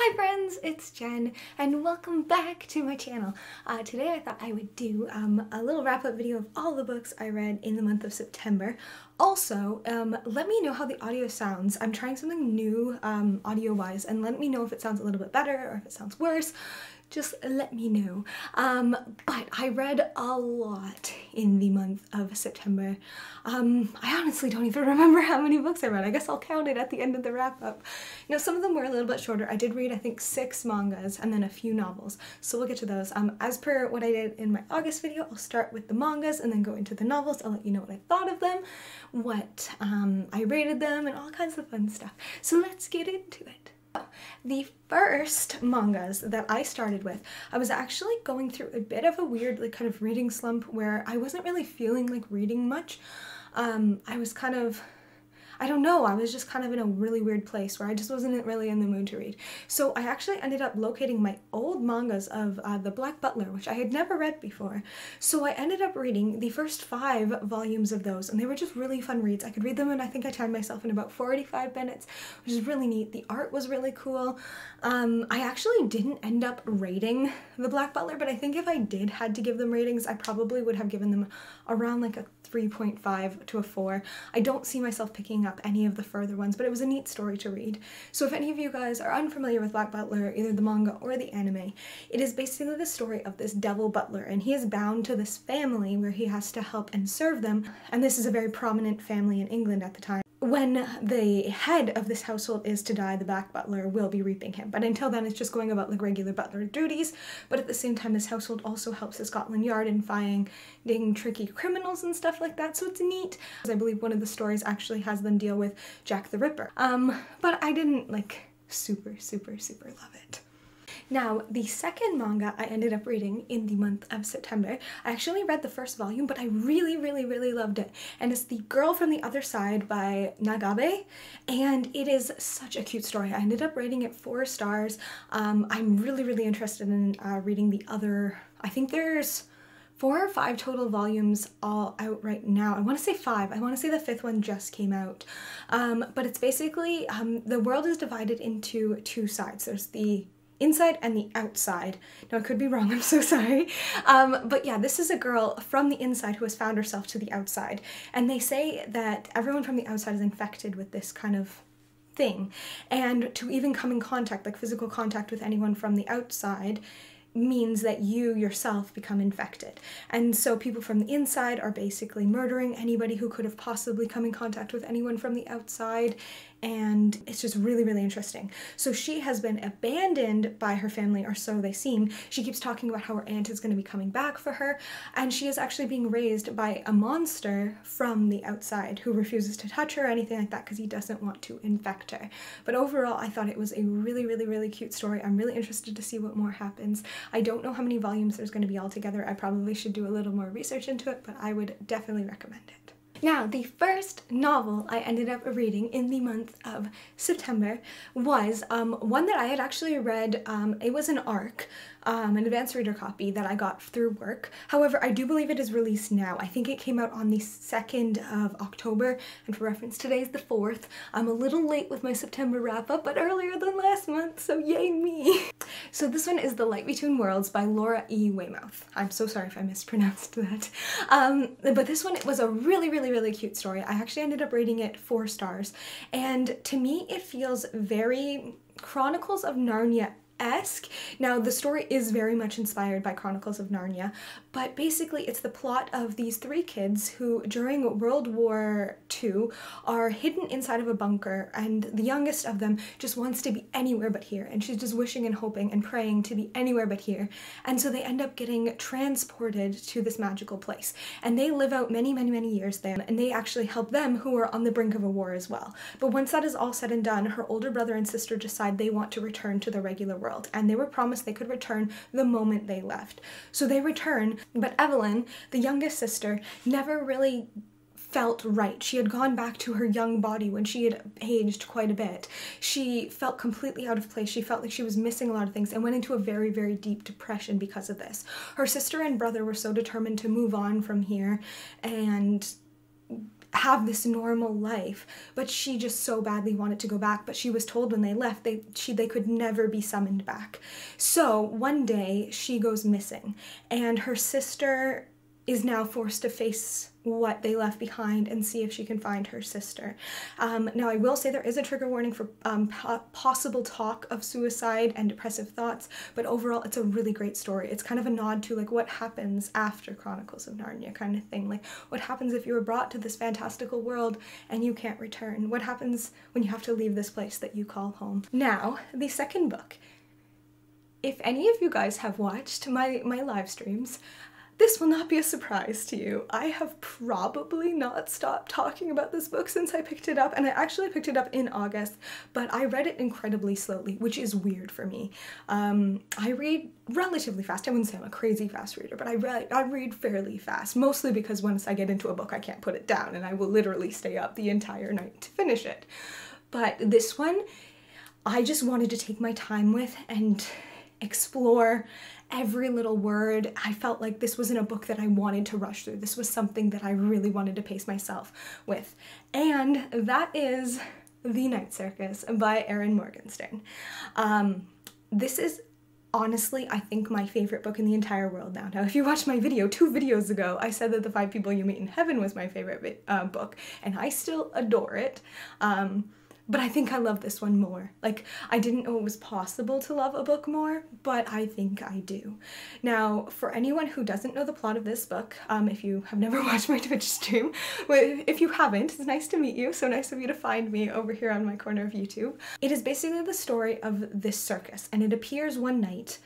Hi friends, it's Jen and welcome back to my channel. Today I thought I would do a little wrap-up video of all the books I read in the month of September. Also, let me know how the audio sounds. I'm trying something new audio-wise, and let me know if it sounds a little bit better or if it sounds worse. Just let me know. But I read a lot in the month of September. I honestly don't even remember how many books I read. I guess I'll count it at the end of the wrap-up. You know, some of them were a little bit shorter. I did read, I think, 6 mangas and then a few novels. So we'll get to those. As per what I did in my August video, I'll start with the mangas and then go into the novels. I'll let you know what I thought of them, what I rated them, and all kinds of fun stuff. So let's get into it. The first mangas that I started with, I was actually going through a bit of a weird kind of reading slump where I wasn't really feeling like reading much. I was kind of, I don't know, I was just kind of in a really weird place where I just wasn't really in the mood to read. So I actually ended up locating my old mangas of The Black Butler, which I had never read before. So I ended up reading the first 5 volumes of those, and they were just really fun reads. I could read them, and I think I timed myself in about 45 minutes, which is really neat. The art was really cool. I actually didn't end up rating The Black Butler, but I think if I had to give them ratings, I probably would have given them around like a 3.5 to a 4. I don't see myself picking up any of the further ones, but it was a neat story to read. So if any of you guys are unfamiliar with Black Butler, either the manga or the anime, it is basically the story of this devil butler, and he is bound to this family where he has to help and serve them, and this is a very prominent family in England at the time. When the head of this household is to die, the Black Butler will be reaping him. But until then, it's just going about like regular butler duties. But at the same time, this household also helps the Scotland Yard in finding tricky criminals and stuff like that. So it's neat. I believe one of the stories actually has them deal with Jack the Ripper. But I didn't like super love it. Now, the second manga I ended up reading in the month of September, I actually read the first volume, but I really loved it. And it's The Girl from the Other Side by Nagabe, and it is such a cute story. I ended up rating it 4 stars. I'm really interested in reading the other, I think there's 4 or 5 total volumes all out right now. I want to say 5. I want to say the 5th one just came out. But it's basically, the world is divided into 2 sides. There's the inside and the outside. Now, I could be wrong, I'm so sorry. But yeah, this is a girl from the inside who has found herself to the outside. And they say that everyone from the outside is infected with this kind of thing. And to even come in contact, like physical contact with anyone from the outside, means that you yourself become infected. And so people from the inside are basically murdering anybody who could have possibly come in contact with anyone from the outside, and it's just really interesting. So she has been abandoned by her family, or so they seem. She keeps talking about how her aunt is going to be coming back for her, and she is actually being raised by a monster from the outside who refuses to touch her or anything like that because he doesn't want to infect her. But overall, I thought it was a really cute story. I'm really interested to see what more happens. I don't know how many volumes there's going to be altogether. I probably should do a little more research into it, but I would definitely recommend it. Now, the first novel I ended up reading in the month of September was one that I had actually read. It was an ARC, an advanced reader copy that I got through work. However, I do believe it is released now. I think it came out on the 2nd of October, and for reference, today's the 4th. I'm a little late with my September wrap-up, but earlier than last month, so yay me! So this one is The Light Between Worlds by Laura E. Weymouth. I'm so sorry if I mispronounced that. But this one, it was a really cute story. I actually ended up rating it 4 stars, and to me it feels very Chronicles of Narnia-esque. Now, the story is very much inspired by Chronicles of Narnia, but basically it's the plot of these 3 kids who, during World War II, are hidden inside of a bunker, and the youngest of them just wants to be anywhere but here, and she's just wishing and hoping and praying to be anywhere but here. And so they end up getting transported to this magical place, and they live out many years there, and they actually help them who are on the brink of a war as well. But once that is all said and done, her older brother and sister decide they want to return to the regular world, and they were promised they could return the moment they left. So they return, but Evelyn, the youngest sister, never really felt right. She had gone back to her young body when she had aged quite a bit. She felt completely out of place. She felt like she was missing a lot of things and went into a very deep depression because of this. Her sister and brother were so determined to move on from here and have this normal life, but she just so badly wanted to go back, but she was told when they left they could never be summoned back. So one day she goes missing, and her sister is now forced to face what they left behind and see if she can find her sister. Now I will say there is a trigger warning for possible talk of suicide and depressive thoughts, but overall it's a really great story. It's kind of a nod to like what happens after Chronicles of Narnia kind of thing. Like what happens if you were brought to this fantastical world and you can't return? What happens when you have to leave this place that you call home? Now, the second book. If any of you guys have watched my live streams, this will not be a surprise to you. I have probably not stopped talking about this book since I picked it up, and I actually picked it up in August, but I read it incredibly slowly, which is weird for me. I read relatively fast. I wouldn't say I'm a crazy fast reader, but I read fairly fast, mostly because once I get into a book, I can't put it down, and I will literally stay up the entire night to finish it. But this one, I just wanted to take my time with and explore every little word. I felt like this wasn't a book that I wanted to rush through. This was something that I really wanted to pace myself with. And that is The Night Circus by Erin Morgenstern. This is honestly, I think, my favorite book in the entire world now. Now, if you watched my video 2 videos ago, I said that The 5 People You Meet in Heaven was my favorite book, and I still adore it. But I think I love this one more. Like, I didn't know it was possible to love a book more, but I think I do. Now, for anyone who doesn't know the plot of this book, if you have never watched my Twitch stream, if you haven't, it's nice to meet you, so nice of you to find me over here on my corner of YouTube. It is basically the story of this circus, and it appears one night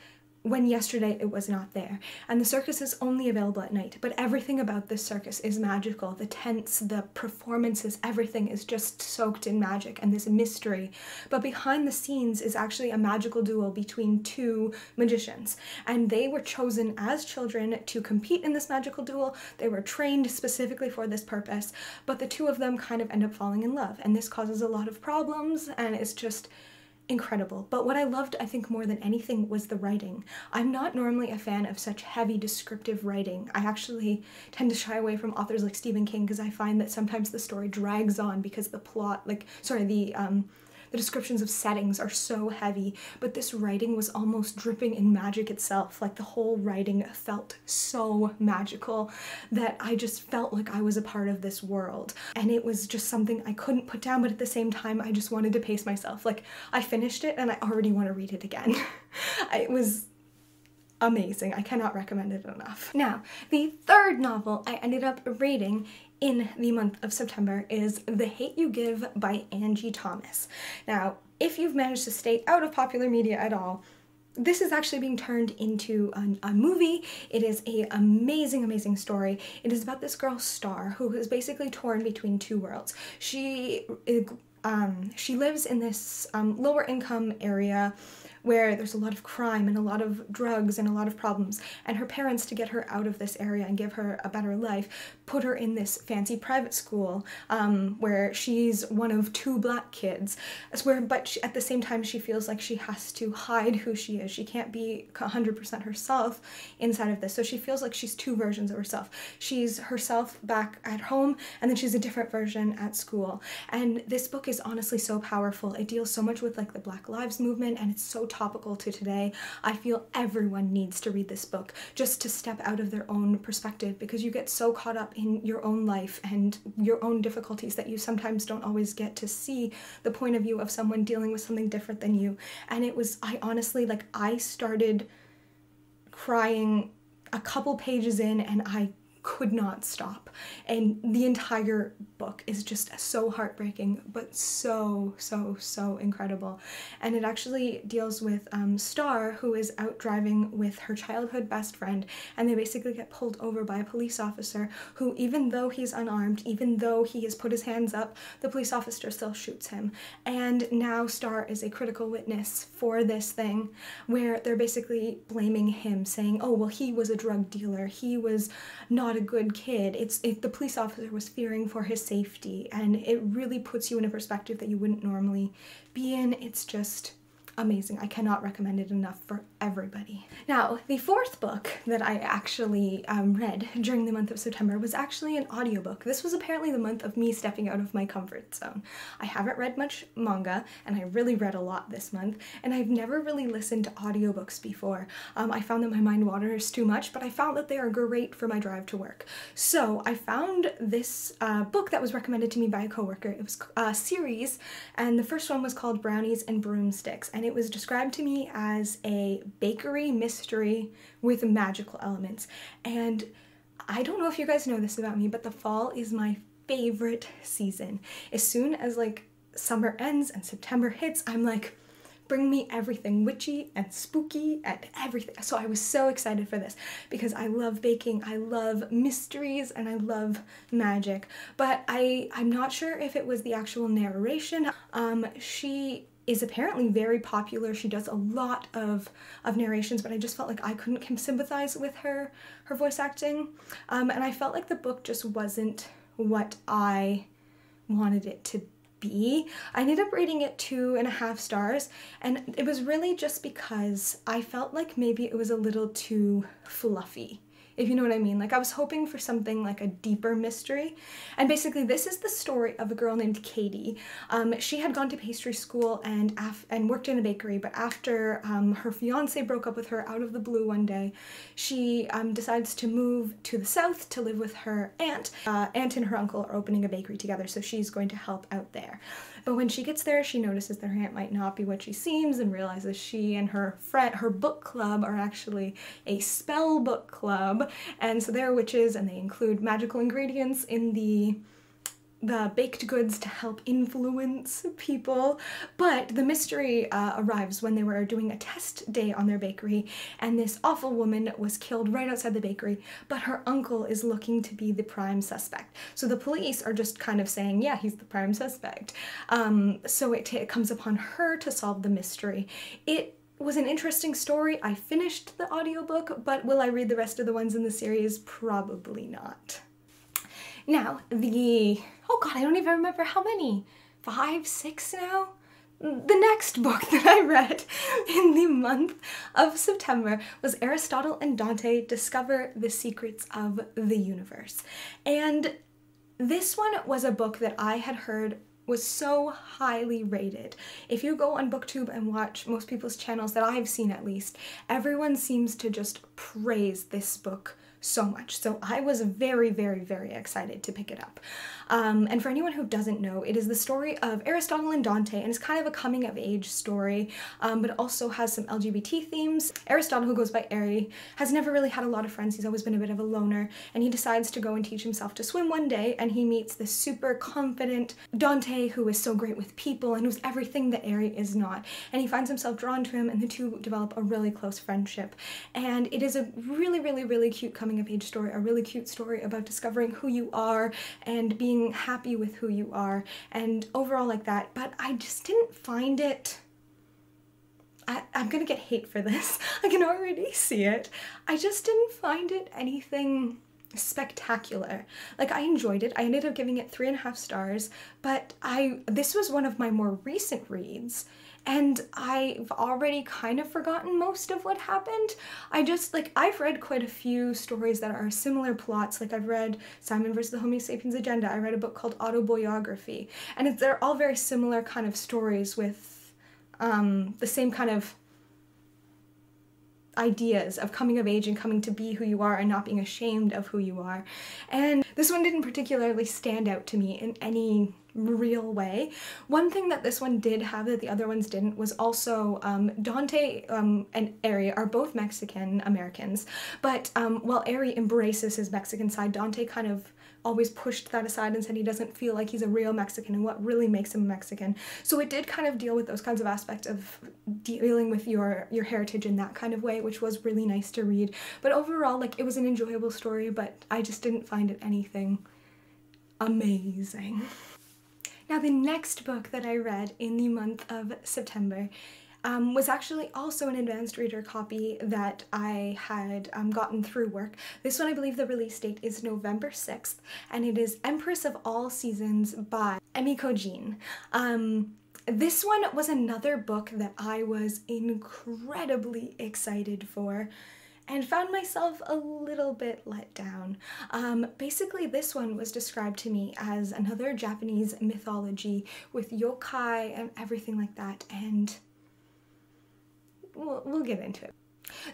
when yesterday it was not there. And the circus is only available at night, but everything about this circus is magical. The tents, the performances, everything is just soaked in magic and this mystery. But behind the scenes is actually a magical duel between 2 magicians. And they were chosen as children to compete in this magical duel. They were trained specifically for this purpose, but the 2 of them kind of end up falling in love. And this causes a lot of problems, and it's just incredible. But what I loved, I think, more than anything was the writing. I'm not normally a fan of such heavy descriptive writing. I actually tend to shy away from authors like Stephen King because I find that sometimes the story drags on because the plot, the descriptions of settings are so heavy, but this writing was almost dripping in magic itself. Like, the whole writing felt so magical that I just felt like I was a part of this world. And it was just something I couldn't put down, but at the same time, I just wanted to pace myself. Like, I finished it and I already want to read it again. It was amazing. I cannot recommend it enough. Now, the third novel I ended up reading in the month of September is The Hate U Give by Angie Thomas. Now, if you've managed to stay out of popular media at all, this is actually being turned into a movie. It is an amazing, amazing story. It is about this girl, Star, who is basically torn between 2 worlds. She lives in this lower income area where there's a lot of crime and a lot of drugs and a lot of problems, and her parents, to get her out of this area and give her a better life, put her in this fancy private school where she's one of 2 black kids, but at the same time she feels like she has to hide who she is. She can't be 100% herself inside of this, so she feels like she's 2 versions of herself. She's herself back at home, and then she's a different version at school. And this book is honestly so powerful. It deals so much with like the Black Lives Movement, and it's so topical to today. I feel everyone needs to read this book just to step out of their own perspective, because you get so caught up in your own life and your own difficulties that you sometimes don't always get to see the point of view of someone dealing with something different than you. And I honestly, like, I started crying a couple pages in and I could not stop. And the entire book is just so heartbreaking, but so, so, so incredible. And it actually deals with Star, who is out driving with her childhood best friend, and they basically get pulled over by a police officer who, even though he's unarmed, even though he has put his hands up, the police officer still shoots him. And now Star is a critical witness for this thing where they're basically blaming him, saying, oh, well, he was a drug dealer, he was not a good kid. The police officer was fearing for his safety, and it really puts you in a perspective that you wouldn't normally be in. It's just amazing. I cannot recommend it enough for everybody. Now, the fourth book that I actually read during the month of September was actually an audiobook. This was apparently the month of me stepping out of my comfort zone. I haven't read much manga, and I really read a lot this month, and I've never really listened to audiobooks before. I found that my mind wanders too much, but I found that they are great for my drive to work. So I found this book that was recommended to me by a coworker. It was a series, and the first one was called Brownies and Broomsticks, and it was described to me as a bakery mystery with magical elements. And I don't know if you guys know this about me, but the fall is my favorite season. As soon as like summer ends and September hits, I'm like, bring me everything witchy and spooky and everything. So I was so excited for this because I love baking, I love mysteries, and I love magic. But I'm not sure if it was the actual narration. She is apparently very popular. She does a lot of narrations, but I just felt like I couldn't sympathize with her voice acting. And I felt like the book just wasn't what I wanted it to be. I ended up rating it 2.5 stars, and it was really just because I felt like maybe it was a little too fluffy, if you know what I mean. Like, I was hoping for something like a deeper mystery. And basically this is the story of a girl named Katie. She had gone to pastry school and worked in a bakery, but after her fiance broke up with her out of the blue one day, she decides to move to the south to live with her aunt. Aunt and her uncle are opening a bakery together, so she's going to help out there. But when she gets there, she notices that her aunt might not be what she seems and realizes she and her book club are actually a spell book club. And so they're witches, and they include magical ingredients in the baked goods to help influence people. But the mystery arrives when they were doing a test day on their bakery, and this awful woman was killed right outside the bakery, but her uncle is looking to be the prime suspect. So the police are just kind of saying, yeah, he's the prime suspect. So it comes upon her to solve the mystery. It was an interesting story. I finished the audiobook, but will I read the rest of the ones in the series? Probably not. Now, oh god, I don't even remember how many. 5, 6 now? The next book that I read in the month of September was Aristotle and Dante Discover the Secrets of the Universe. And this one was a book that I had heard was so highly rated. If you go on BookTube and watch most people's channels that I've seen at least, everyone seems to just praise this book so much. So I was very, very, very excited to pick it up. And for anyone who doesn't know, it is the story of Aristotle and Dante, and it's kind of a coming-of-age story, but it also has some LGBT themes. Aristotle, who goes by Ari, has never really had a lot of friends. He's always been a bit of a loner, and he decides to go and teach himself to swim one day, and he meets this super confident Dante who is so great with people and who's everything that Ari is not. And he finds himself drawn to him, and the two develop a really close friendship. And it is a really, really, really cute coming-of-age story, a really cute story about discovering who you are and being happy with who you are, and overall like that. But I just didn't find it, I'm gonna get hate for this, I can already see it. I just didn't find it anything spectacular. Like, I enjoyed it. I ended up giving it 3.5 stars, but this was one of my more recent reads, and I've already kind of forgotten most of what happened. I've read quite a few stories that are similar plots. Like, I've read Simon vs. the Homo Sapiens Agenda. I read a book called Autobiography, and they're all very similar kind of stories with the same kind of ideas of coming of age and coming to be who you are and not being ashamed of who you are. And this one didn't particularly stand out to me in any real way. One thing that this one did have that the other ones didn't was also Dante and Ari are both Mexican Americans, but while Ari embraces his Mexican side, Dante kind of always pushed that aside and said he doesn't feel like he's a real Mexican and what really makes him Mexican. So it did kind of deal with those kinds of aspects of dealing with your heritage in that kind of way, which was really nice to read. But overall, like, it was an enjoyable story, but I just didn't find it anything amazing. Now, the next book that I read in the month of September was actually also an advanced reader copy that I had gotten through work. This one, I believe the release date is November 6th, and it is Empress of All Seasons by Emiko Jean. This one was another book that I was incredibly excited for and found myself a little bit let down. Basically, this one was described to me as another Japanese mythology with yokai and everything like that, and we'll get into it.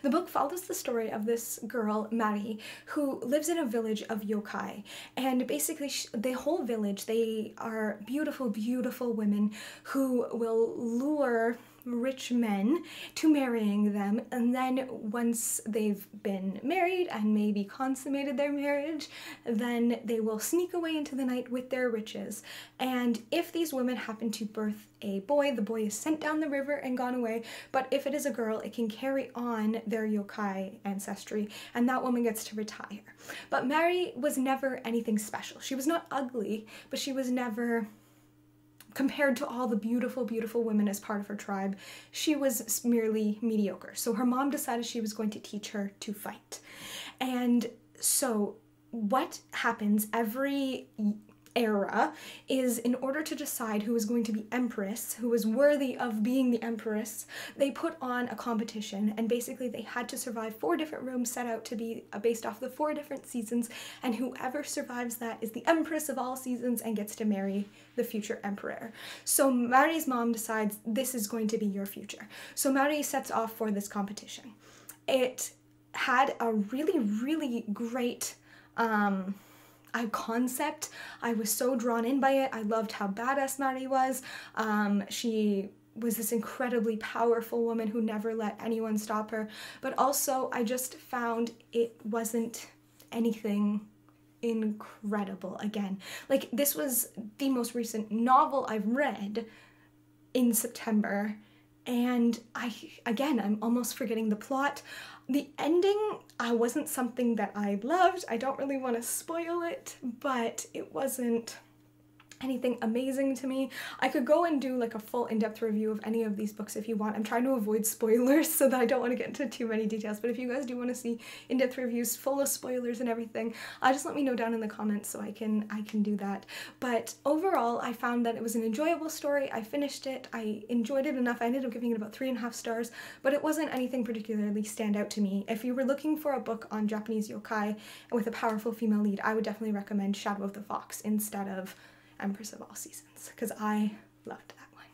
The book follows the story of this girl, Mari, who lives in a village of yokai. And basically, the whole village, they are beautiful, beautiful women who will lure rich men to marrying them, and then once they've been married and maybe consummated their marriage, then they will sneak away into the night with their riches. And if these women happen to birth a boy, the boy is sent down the river and gone away, but if it is a girl, it can carry on their yokai ancestry, and that woman gets to retire. But Mary was never anything special. She was not ugly, but she was never, compared to all the beautiful, beautiful women as part of her tribe, she was merely mediocre. So her mom decided she was going to teach her to fight. And so what happens every era is, in order to decide who is going to be empress, who is worthy of being the empress, they put on a competition, and basically they had to survive 4 different rooms set out to be based off the 4 different seasons, and whoever survives that is the Empress of All Seasons and gets to marry the future emperor. So Mari's mom decides this is going to be your future. So Mari sets off for this competition. It had a really, really great concept. I was so drawn in by it. I loved how badass Mari was. She was this incredibly powerful woman who never let anyone stop her, but also I just found it wasn't anything incredible. Again, like, this was the most recent novel I've read in September, and I'm almost forgetting the plot. The ending wasn't something that I loved. I don't really want to spoil it, but it wasn't anything amazing to me. I could go and do like a full in-depth review of any of these books if you want. I'm trying to avoid spoilers so that I don't want to get into too many details, but if you guys do want to see in-depth reviews full of spoilers and everything, just let me know down in the comments so I can do that. But overall, I found that it was an enjoyable story. I finished it. I enjoyed it enough. I ended up giving it about 3.5 stars, but it wasn't anything particularly stand out to me. If you were looking for a book on Japanese yokai with a powerful female lead, I would definitely recommend Shadow of the Fox instead of Empress of All Seasons, because I loved that one.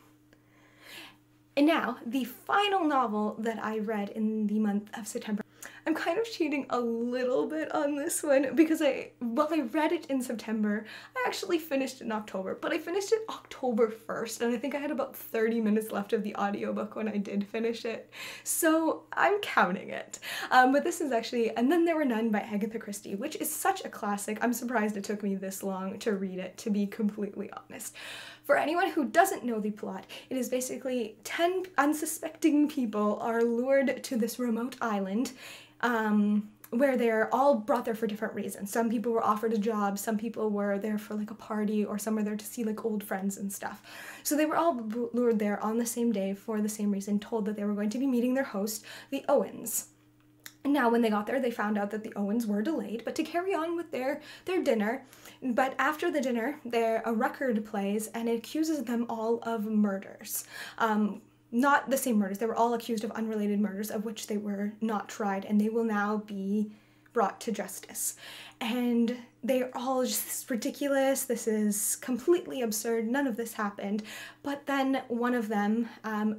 And now, the final novel that I read in the month of September. I'm kind of cheating a little bit on this one because I read it in September, I actually finished it in October, but I finished it October 1st, and I think I had about 30 minutes left of the audiobook when I did finish it, so I'm counting it. But this is actually And Then There Were None by Agatha Christie, which is such a classic. I'm surprised it took me this long to read it, to be completely honest. For anyone who doesn't know the plot, it is basically 10 unsuspecting people are lured to this remote island where they're all brought there for different reasons. Some people were offered a job, some people were there for like a party, or some were there to see like old friends and stuff. So they were all lured there on the same day for the same reason, told that they were going to be meeting their host, the Owens. And now when they got there, they found out that the Owens were delayed, but to carry on with their dinner. But after the dinner, a record plays and it accuses them all of murders. Not the same murders. They were all accused of unrelated murders of which they were not tried, and they will now be brought to justice. And they're all just ridiculous. This is completely absurd. None of this happened. But then one of them,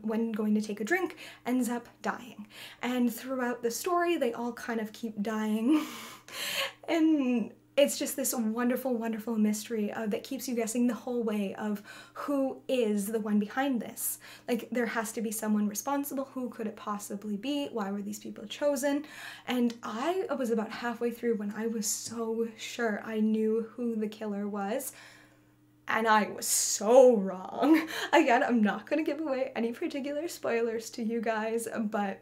when going to take a drink, ends up dying. And throughout the story, they all kind of keep dying. And it's just this wonderful, wonderful mystery that keeps you guessing the whole way of who is the one behind this. Like, there has to be someone responsible. Who could it possibly be? Why were these people chosen? And I was about halfway through when I was so sure I knew who the killer was. And I was so wrong. Again, I'm not going to give away any particular spoilers to you guys, but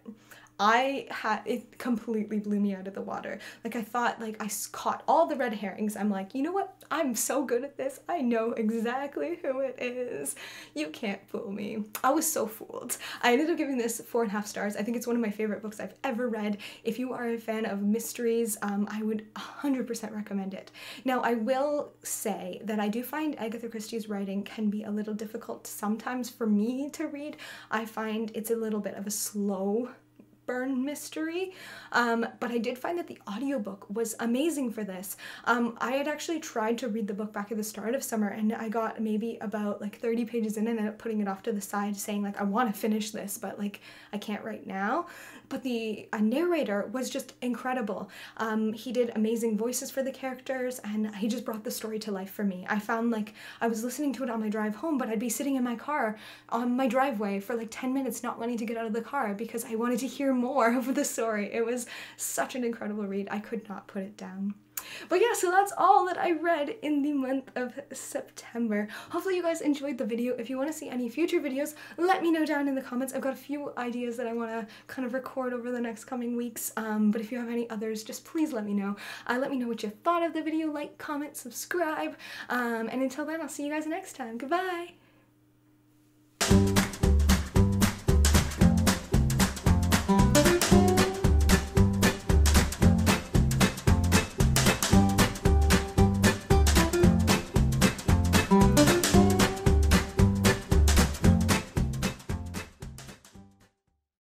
it completely blew me out of the water. Like, I thought, like, I caught all the red herrings. I'm like, you know what? I'm so good at this. I know exactly who it is. You can't fool me. I was so fooled. I ended up giving this 4.5 stars. I think it's one of my favorite books I've ever read. If you are a fan of mysteries, I would 100% recommend it. Now, I will say that I do find Agatha Christie's writing can be a little difficult sometimes for me to read. I find it's a little bit of a slow burn mystery, but I did find that the audiobook was amazing for this. I had actually tried to read the book back at the start of summer, and I got maybe about like 30 pages in and ended up putting it off to the side saying like, I want to finish this, but like I can't right now. But the narrator was just incredible. He did amazing voices for the characters, and he just brought the story to life for me. I found like I was listening to it on my drive home, but I'd be sitting in my car on my driveway for like 10 minutes not wanting to get out of the car because I wanted to hear more of the story. It was such an incredible read. I could not put it down. But yeah, so that's all that I read in the month of September. Hopefully you guys enjoyed the video. If you want to see any future videos, let me know down in the comments. I've got a few ideas that I want to kind of record over the next coming weeks, but if you have any others, just please let me know. Let me know what you thought of the video. Like, comment, subscribe, and until then, I'll see you guys next time. Goodbye!